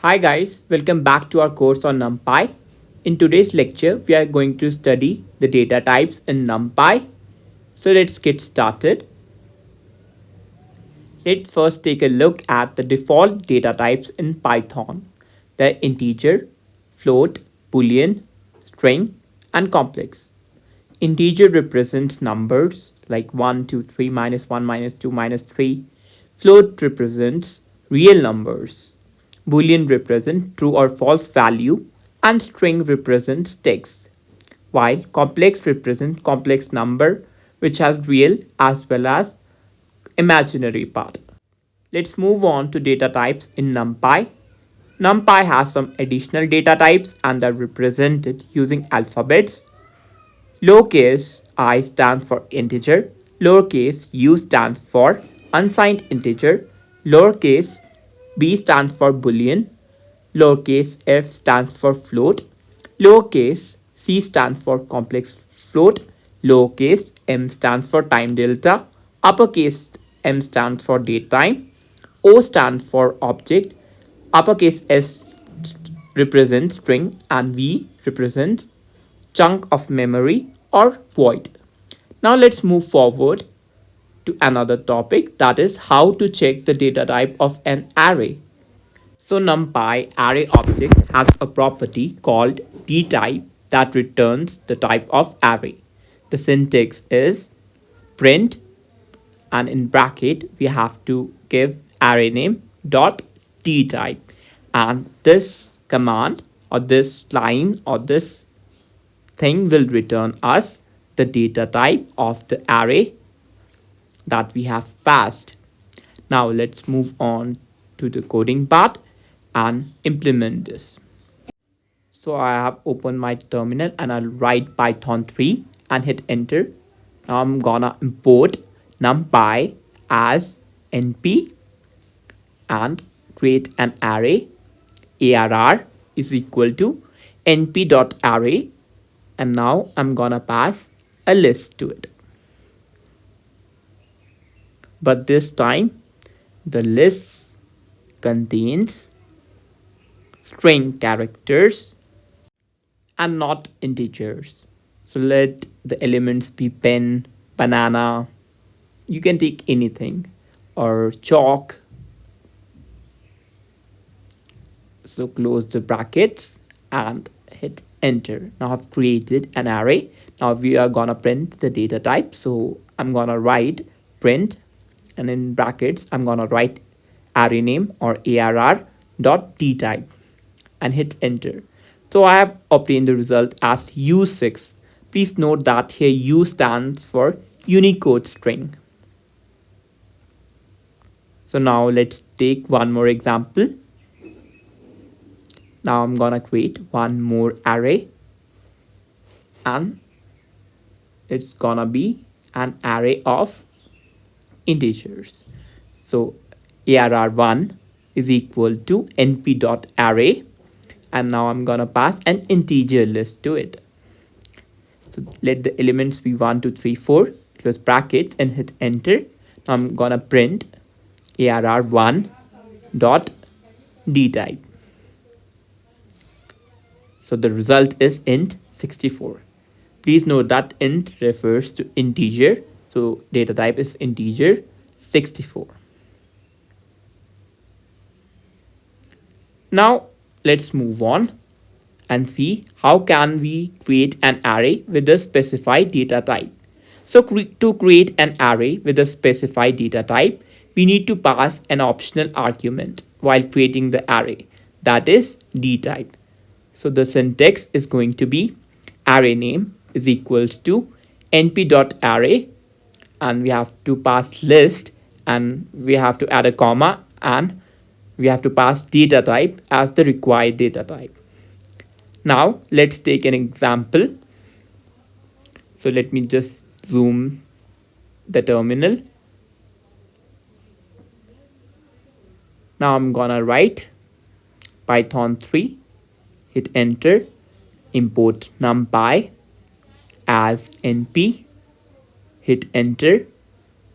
Hi guys, welcome back to our course on NumPy. In today's lecture, we are going to study the data types in NumPy. So let's get started. Let's first take a look at the default data types in Python. They're integer, float, boolean, string, and complex. Integer represents numbers like 1, 2, 3, minus 1, minus 2, minus 3. Float represents real numbers. Boolean represents true or false value and string represents text, while complex represents complex number which has real as well as imaginary part. Let's move on to data types in NumPy. NumPy has some additional data types and they're represented using alphabets. Lowercase I stands for integer, lowercase u stands for unsigned integer, lowercase b stands for boolean, lowercase f stands for float, lowercase c stands for complex float, lowercase m stands for time delta, uppercase m stands for date time, o stands for object, uppercase s represents string, and v represents chunk of memory or void. Now let's move forward to another topic, that is how to check the data type of an array. So NumPy array object has a property called dtype that returns the type of array. The syntax is print, and in bracket we have to give array name dot dtype, and this command or this line or this thing will return us the data type of the array that we have passed. Now let's move on to the coding part and implement this. So I have opened my terminal and I'll write Python 3 and hit enter. Now I'm gonna import NumPy as np and create an array. Arr is equal to np.array, and now I'm gonna pass a list to it. But this time the list contains string characters and not integers. So let the elements be pen, banana, you can take anything, or chalk. So close the brackets and hit enter. Now I've created an array. Now we are gonna print the data type. So I'm gonna write print, and in brackets I'm gonna write array name or arr dot dtype and hit enter. So I have obtained the result as U6. Please note that here U stands for Unicode string. So now let's take one more example. Now I'm gonna create one more array, and it's gonna be an array of integers. So arr1 is equal to np.array, and now I'm gonna pass an integer list to it. So let the elements be 1, 2, 3, 4, close brackets and hit enter. Now I'm gonna print arr1 dot dtype. So the result is int 64. Please note that int refers to integer, so data type is integer 64. Now let's move on and see how can we create an array with a specified data type. So to create an array with a specified data type, we need to pass an optional argument while creating the array, that is dtype. So the syntax is going to be array name is equals to np.array, and we have to pass list, and we have to add a comma, and we have to pass data type as the required data type. Now let's take an example. So let me just zoom the terminal. Now I'm gonna write Python 3, hit enter, import NumPy as np, hit enter.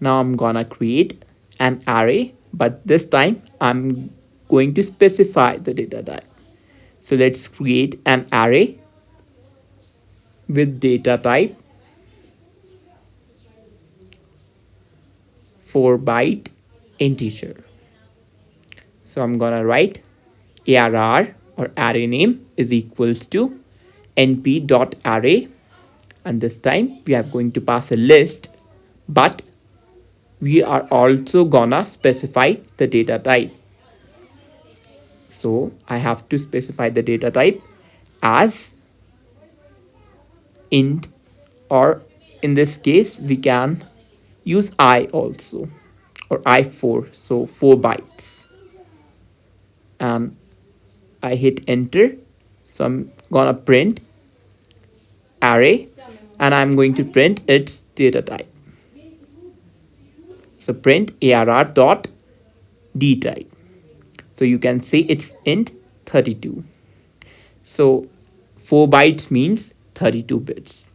Now I'm gonna create an array, but this time I'm going to specify the data type. So let's create an array with data type 4-byte integer. So I'm gonna write arr or array name is equals to np.array, and this time we are going to pass a list, but we are also gonna specify the data type. So I have to specify the data type as int, or in this case we can use I also, or I4, so 4 bytes, and I hit enter. So I'm gonna print array, and I'm going to print its data type. So print arr dot d type. So you can see it's int 32. So 4 bytes means 32 bits.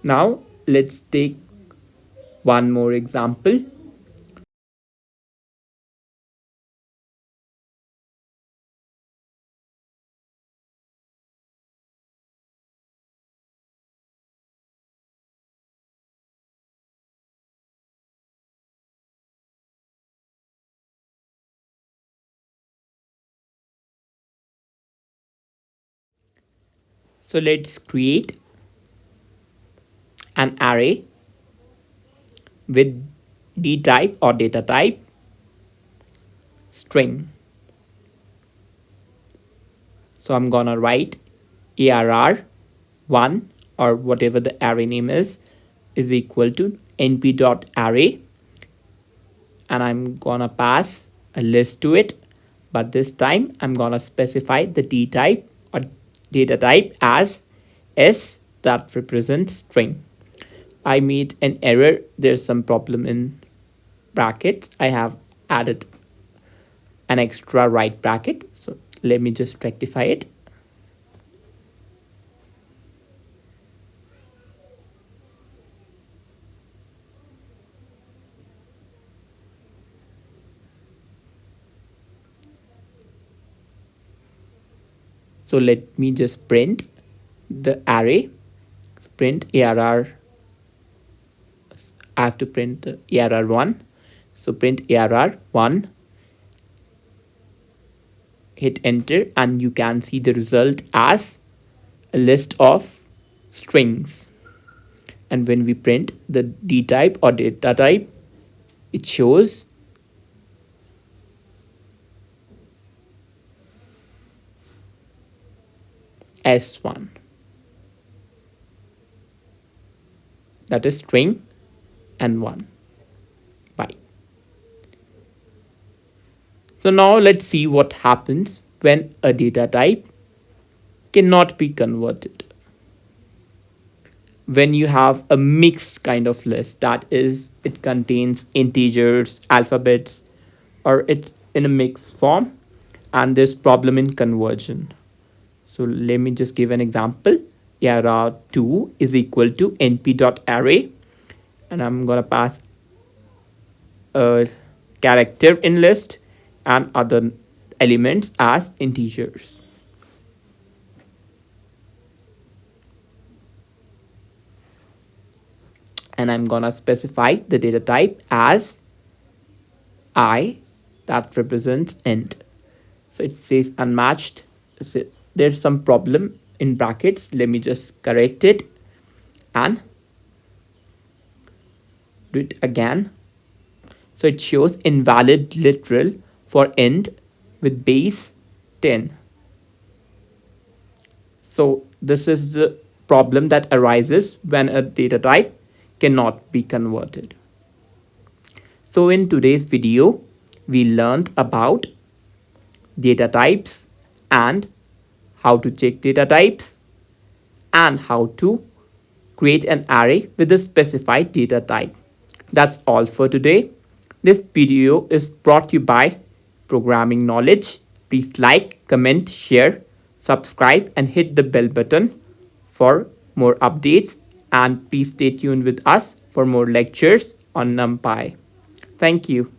Now let's take one more example. So let's create an array with d type or data type string. So I'm gonna write arr1, or whatever the array name is equal to np.array, and I'm gonna pass a list to it, but this time I'm gonna specify the d type or data type as s, that represents string. I made an error, there's some problem in brackets. I have added an extra right bracket, so let me just rectify it. So let me just print the array, print arr. I have to print the arr1. So print arr1, hit enter, and you can see the result as a list of strings. And when we print the d type or data type, it shows s1, that is string and 1 byte. So now let's see what happens when a data type cannot be converted. When you have a mixed kind of list, that is, it contains integers, alphabets, or it's in a mixed form, and there's problem in conversion. So let me just give an example. arr2 is equal to np.array, and I'm gonna pass a character in list and other elements as integers. And I'm gonna specify the data type as I, that represents int. So it says unmatched. So there's some problem in brackets. Let me just correct it and do it again. So it shows invalid literal for int with base 10. So this is the problem that arises when a data type cannot be converted. So in today's video, we learned about data types and how to check data types and how to create an array with a specified data type. That's all for today. This video is brought to you by Programming Knowledge. Please like, comment, share, subscribe, and hit the bell button for more updates. And please stay tuned with us for more lectures on NumPy. Thank you.